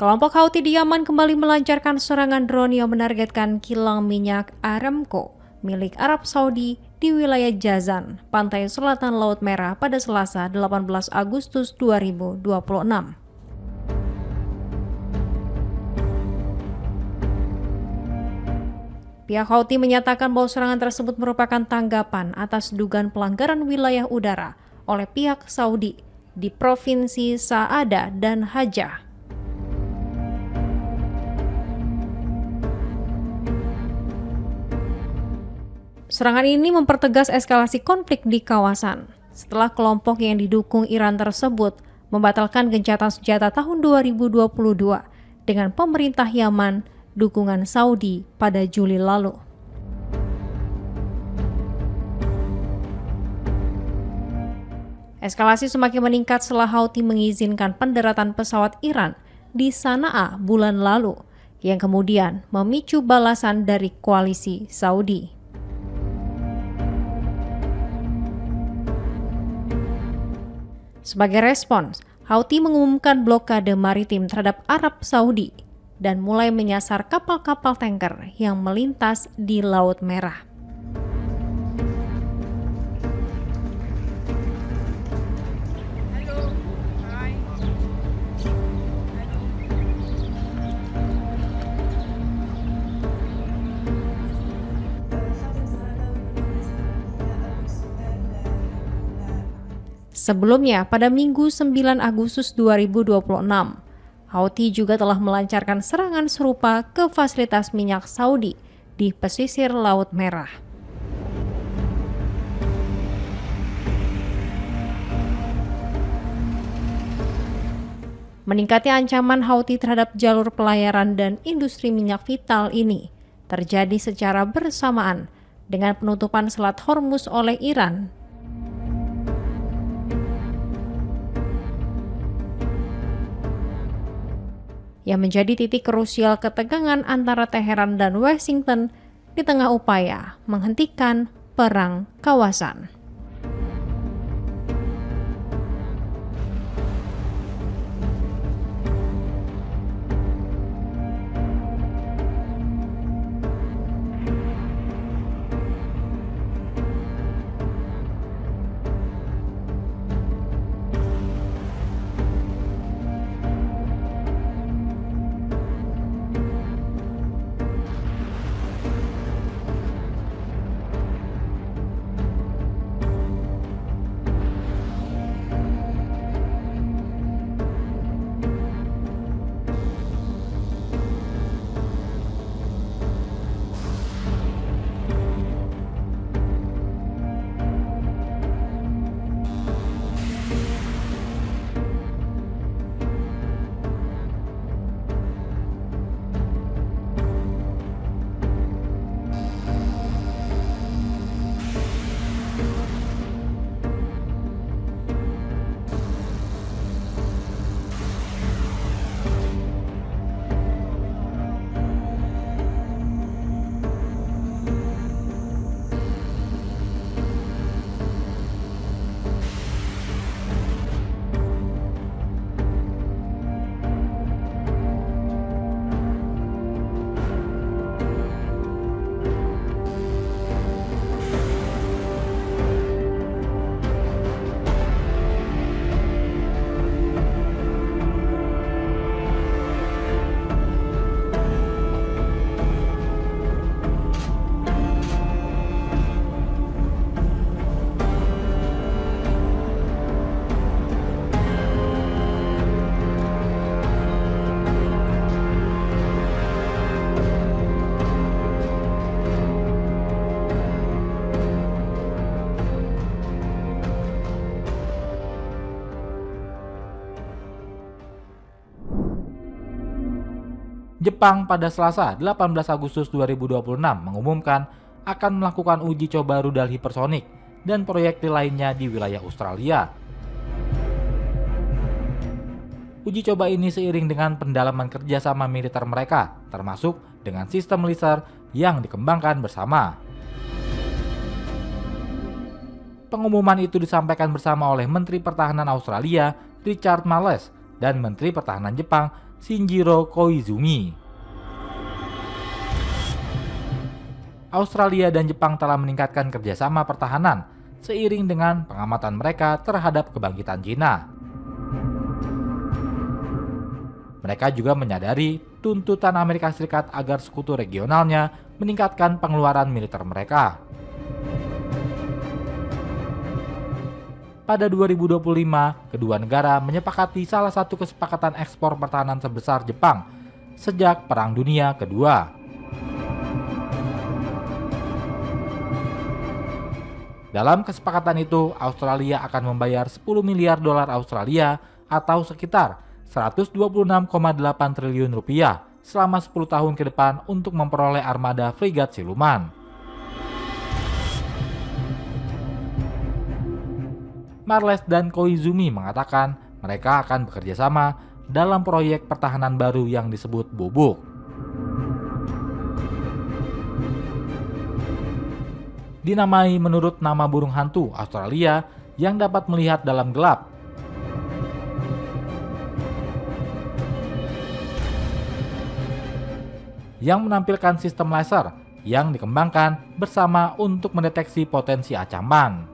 Kelompok Houthi di Yaman kembali melancarkan serangan drone yang menargetkan kilang minyak Aramco milik Arab Saudi di wilayah Jazan, pantai selatan Laut Merah pada Selasa 18 Agustus 2026. Pihak Houthi menyatakan bahwa serangan tersebut merupakan tanggapan atas dugaan pelanggaran wilayah udara oleh pihak Saudi di Provinsi Sa'ada dan Hajjah. Serangan ini mempertegas eskalasi konflik di kawasan setelah kelompok yang didukung Iran tersebut membatalkan gencatan senjata tahun 2022 dengan pemerintah Yaman dukungan Saudi pada Juli lalu. Eskalasi semakin meningkat setelah Houthi mengizinkan pendaratan pesawat Iran di Sana'a bulan lalu yang kemudian memicu balasan dari koalisi Saudi. Sebagai respons, Houthi mengumumkan blokade maritim terhadap Arab Saudi dan mulai menyasar kapal-kapal tanker yang melintas di Laut Merah. Sebelumnya, pada Minggu 9 Agustus 2026, Houthi juga telah melancarkan serangan serupa ke fasilitas minyak Saudi di pesisir Laut Merah. Meningkatnya ancaman Houthi terhadap jalur pelayaran dan industri minyak vital ini terjadi secara bersamaan dengan penutupan Selat Hormuz oleh Iran. Yang menjadi titik krusial ketegangan antara Teheran dan Washington di tengah upaya menghentikan perang kawasan. Jepang pada Selasa 18 Agustus 2026 mengumumkan akan melakukan uji coba rudal hipersonik dan proyektil lainnya di wilayah Australia. Uji coba ini seiring dengan pendalaman kerjasama militer mereka, termasuk dengan sistem laser yang dikembangkan bersama. Pengumuman itu disampaikan bersama oleh Menteri Pertahanan Australia, Richard Marles, dan Menteri Pertahanan Jepang, Shinjiro Koizumi. Australia dan Jepang telah meningkatkan kerjasama pertahanan seiring dengan pengamatan mereka terhadap kebangkitan Cina. Mereka juga menyadari tuntutan Amerika Serikat agar sekutu regionalnya meningkatkan pengeluaran militer mereka. Pada 2025, kedua negara menyepakati salah satu kesepakatan ekspor pertahanan sebesar Jepang sejak Perang Dunia Kedua. Dalam kesepakatan itu, Australia akan membayar 10 miliar dolar Australia atau sekitar 126,8 triliun rupiah selama 10 tahun ke depan untuk memperoleh armada frigat siluman. Marles dan Koizumi mengatakan mereka akan bekerja sama dalam proyek pertahanan baru yang disebut Bubuk. Dinamai menurut nama burung hantu Australia yang dapat melihat dalam gelap. Yang menampilkan sistem laser yang dikembangkan bersama untuk mendeteksi potensi ancaman.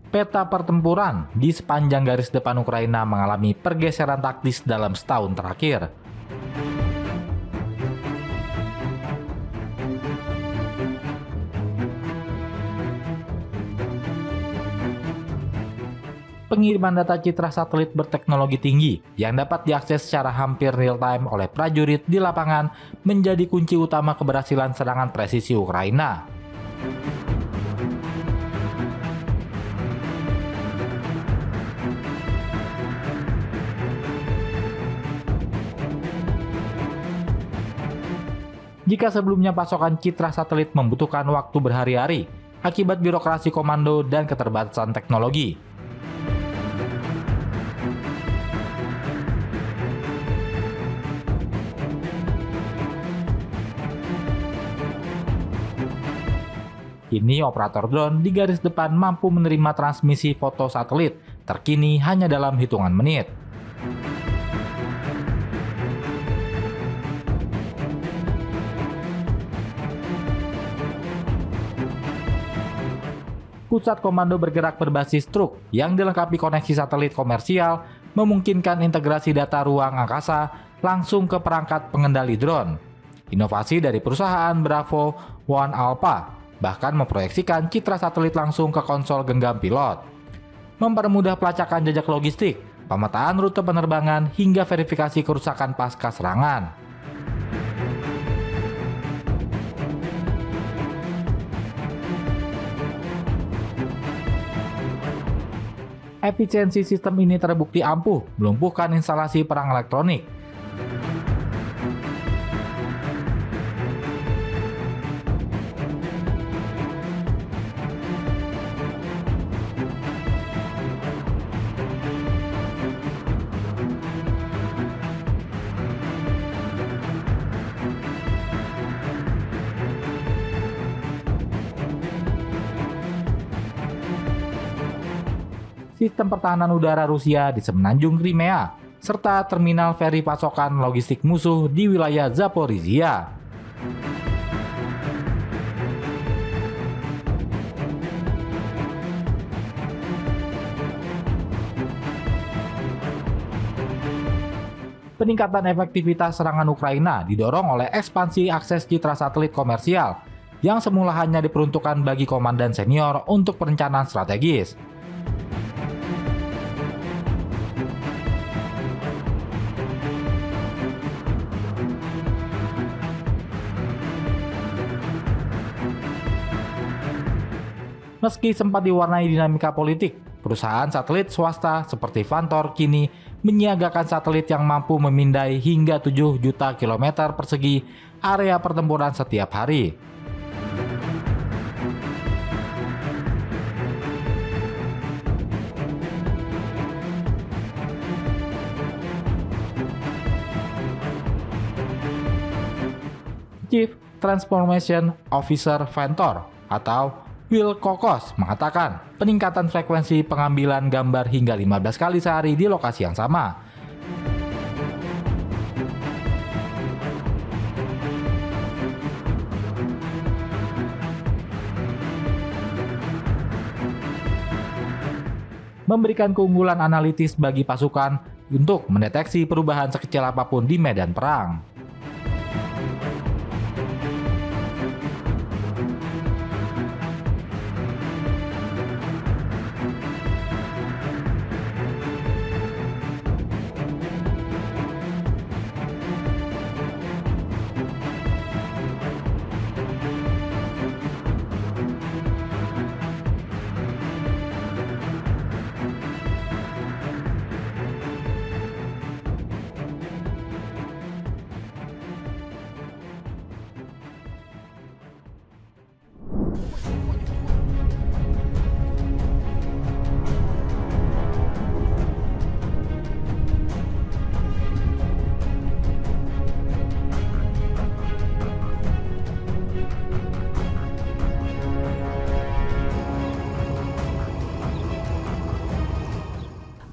Peta pertempuran di sepanjang garis depan Ukraina mengalami pergeseran taktis dalam setahun terakhir. Pengiriman data citra satelit berteknologi tinggi yang dapat diakses secara hampir real-time oleh prajurit di lapangan menjadi kunci utama keberhasilan serangan presisi Ukraina. Jika sebelumnya pasokan citra satelit membutuhkan waktu berhari-hari akibat birokrasi komando dan keterbatasan teknologi. Kini operator drone di garis depan mampu menerima transmisi foto satelit terkini hanya dalam hitungan menit. Pusat komando bergerak berbasis truk yang dilengkapi koneksi satelit komersial memungkinkan integrasi data ruang angkasa langsung ke perangkat pengendali drone. Inovasi dari perusahaan Bravo One Alpha bahkan memproyeksikan citra satelit langsung ke konsol genggam pilot, mempermudah pelacakan jejak logistik, pemetaan rute penerbangan, hingga verifikasi kerusakan pasca serangan. Efisiensi sistem ini terbukti ampuh melumpuhkan instalasi perang elektronik. Sistem pertahanan udara Rusia di semenanjung Crimea, serta terminal feri pasokan logistik musuh di wilayah Zaporizhia. Peningkatan efektivitas serangan Ukraina didorong oleh ekspansi akses citra satelit komersial yang semula hanya diperuntukkan bagi komandan senior untuk perencanaan strategis. Meski sempat diwarnai dinamika politik, perusahaan satelit swasta seperti Vantor kini menyiagakan satelit yang mampu memindai hingga 7 juta kilometer persegi area pertempuran setiap hari. Chief Transformation Officer Vantor atau Will Kokos mengatakan peningkatan frekuensi pengambilan gambar hingga 15 kali sehari di lokasi yang sama. Memberikan keunggulan analitis bagi pasukan untuk mendeteksi perubahan sekecil apapun di medan perang.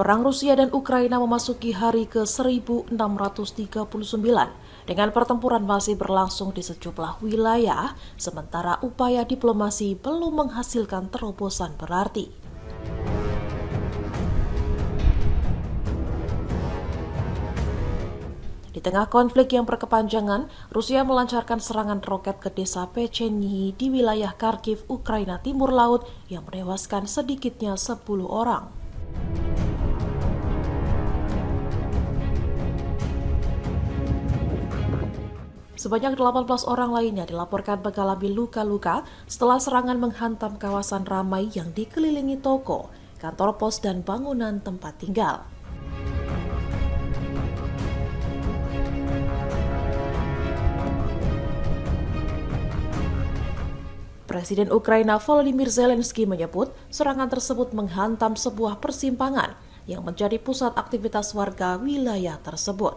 Perang Rusia dan Ukraina memasuki hari ke-1639 dengan pertempuran masih berlangsung di sejumlah wilayah, sementara upaya diplomasi belum menghasilkan terobosan berarti. Di tengah konflik yang berkepanjangan, Rusia melancarkan serangan roket ke desa Pechenyi di wilayah Kharkiv, Ukraina Timur Laut yang menewaskan sedikitnya 10 orang. Sebanyak 18 orang lainnya dilaporkan mengalami luka-luka setelah serangan menghantam kawasan ramai yang dikelilingi toko, kantor pos, dan bangunan tempat tinggal. Presiden Ukraina Volodymyr Zelensky menyebut serangan tersebut menghantam sebuah persimpangan yang menjadi pusat aktivitas warga wilayah tersebut.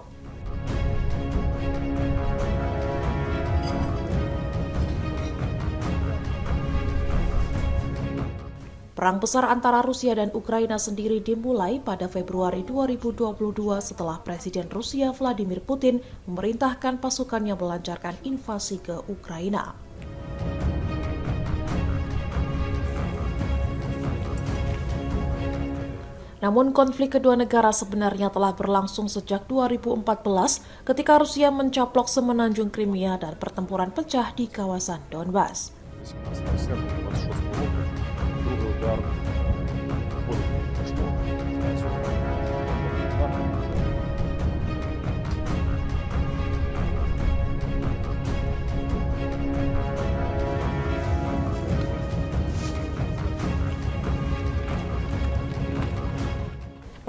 Perang besar antara Rusia dan Ukraina sendiri dimulai pada Februari 2022 setelah Presiden Rusia Vladimir Putin memerintahkan pasukannya melancarkan invasi ke Ukraina. Namun konflik kedua negara sebenarnya telah berlangsung sejak 2014 ketika Rusia mencaplok semenanjung Crimea dan pertempuran pecah di kawasan Donbas. 18 серпня 26 року другий удар прийшло.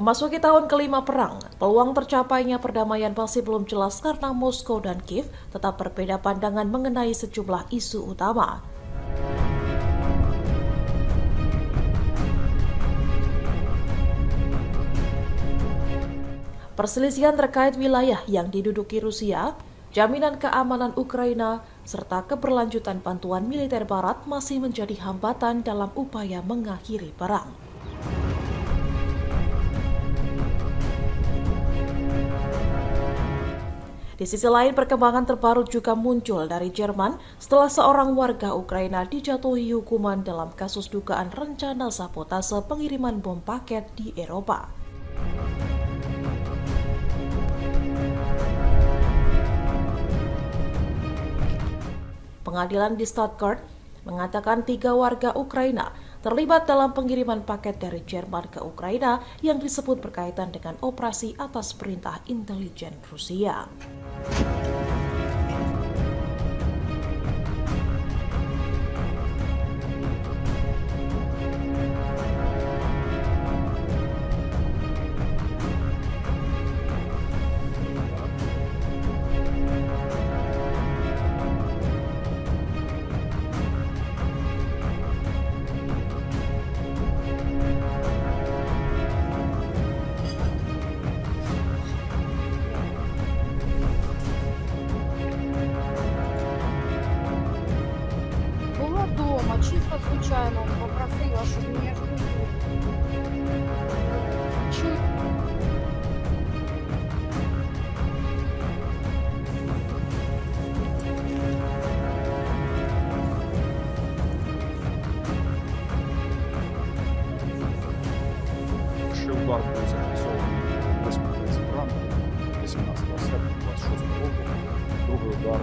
Memasuki tahun kelima perang, peluang tercapainya perdamaian masih belum jelas karena Moskow dan Kiev tetap berbeda pandangan mengenai sejumlah isu utama. Perselisihan terkait wilayah yang diduduki Rusia, jaminan keamanan Ukraina, serta keberlanjutan bantuan militer Barat masih menjadi hambatan dalam upaya mengakhiri perang. Di sisi lain, perkembangan terbaru juga muncul dari Jerman setelah seorang warga Ukraina dijatuhi hukuman dalam kasus dugaan rencana sabotase pengiriman bom paket di Eropa. Pengadilan di Stuttgart mengatakan 3 warga Ukraina terlibat dalam pengiriman paket dari Jerman ke Ukraina yang disebut berkaitan dengan operasi atas perintah intelijen Rusia. Была дома, чисто случайно он попросила, чтобы меня чуть. Перший удар був зафіксований о 8:30 ранку 18 серпня 26 року. Другий удар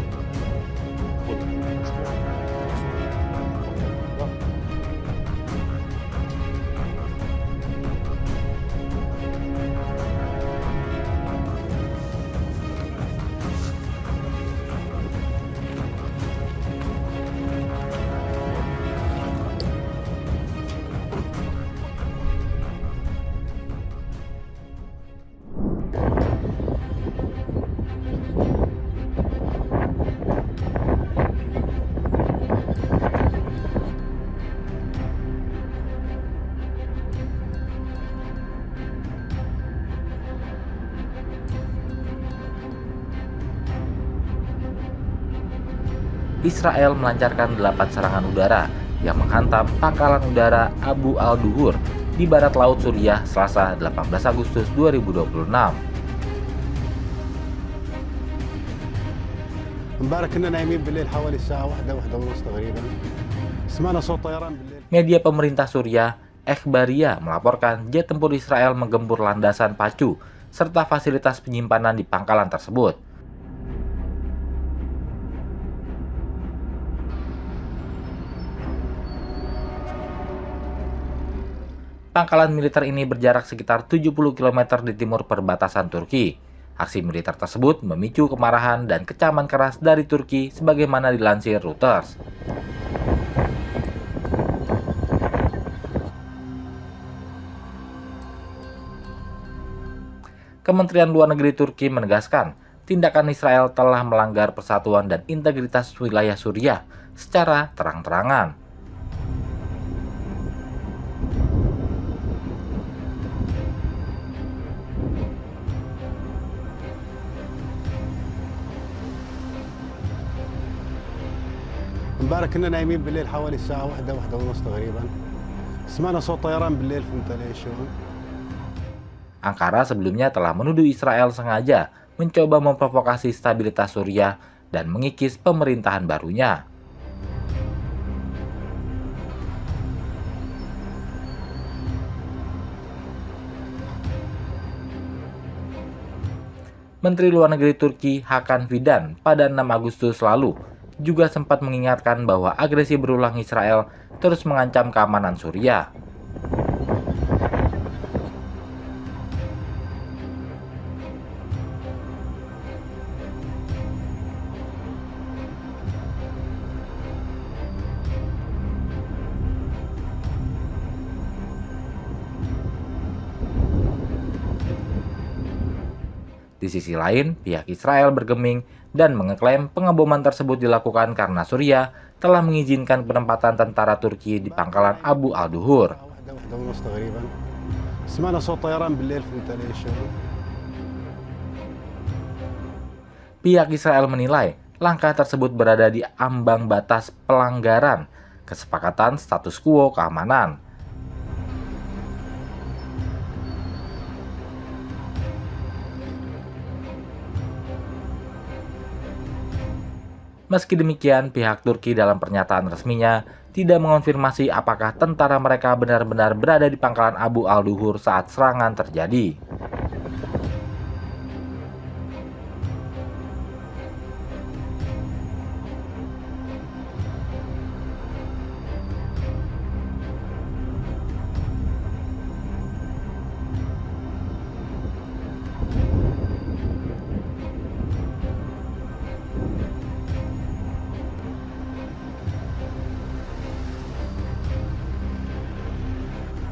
потім прийшло. Israel melancarkan 8 serangan udara yang menghantam pangkalan udara Abu al-Duhur di barat laut Suriah Selasa 18 Agustus 2026. امبارح كنا نايمين بالليل حوالي الساعة 1:30 تقريبا سمعنا صوت طيران بالليل. Media pemerintah Suriah, Ikhbariyah, melaporkan jet tempur Israel menggempur landasan pacu serta fasilitas penyimpanan di pangkalan tersebut. Pangkalan militer ini berjarak sekitar 70 km di timur perbatasan Turki. Aksi militer tersebut memicu kemarahan dan kecaman keras dari Turki sebagaimana dilansir Reuters. Kementerian Luar Negeri Turki menegaskan, tindakan Israel telah melanggar persatuan dan integritas wilayah Suriah secara terang-terangan. امبارح كنا نايمين بالليل حوالي الساعة 1 ونص تقريبا. سمعنا صوت طيران بالليل، فهمت علي شلون؟ Ankara sebelumnya telah menuduh Israel sengaja mencoba memprovokasi stabilitas Suriah dan mengikis pemerintahan barunya. Menteri Luar Negeri Turki Hakan Fidan pada 6 Agustus lalu juga sempat mengingatkan bahwa agresi berulang Israel terus mengancam keamanan Suriah. Di sisi lain, pihak Israel bergeming dan mengeklaim pengeboman tersebut dilakukan karena Suriah telah mengizinkan penempatan tentara Turki di pangkalan Abu al-Duhur. واحدة ونص تقريبا. سمعنا صوت طيران بالليل، فهمت علي شلون؟ Pihak Israel menilai langkah tersebut berada di ambang batas pelanggaran kesepakatan status quo keamanan. Meski demikian, pihak Turki dalam pernyataan resminya tidak mengonfirmasi apakah tentara mereka benar-benar berada di pangkalan Abu al-Duhur saat serangan terjadi.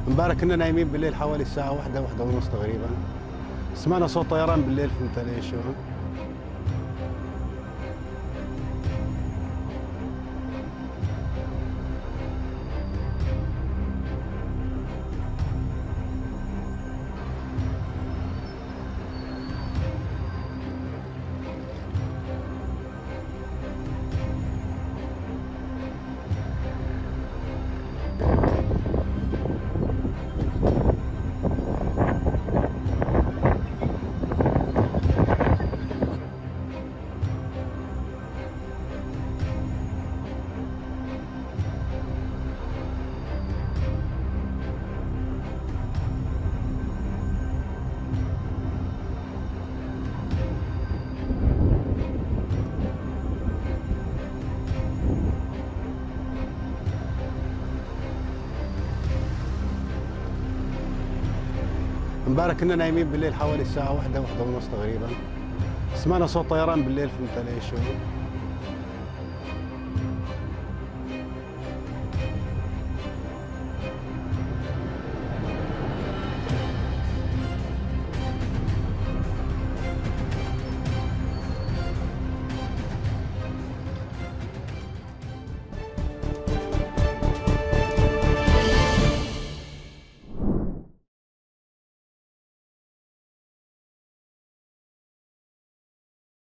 امبارح كنا نايمين بالليل حوالي الساعة 1 ونص تقريبا. سمعنا صوت طيران بالليل، فهمت علي شلون؟ امبارح كنا نايمين بالليل حوالي الساعة 1 ونص تقريبا. سمعنا صوت طيران بالليل، فهمت علي شلون؟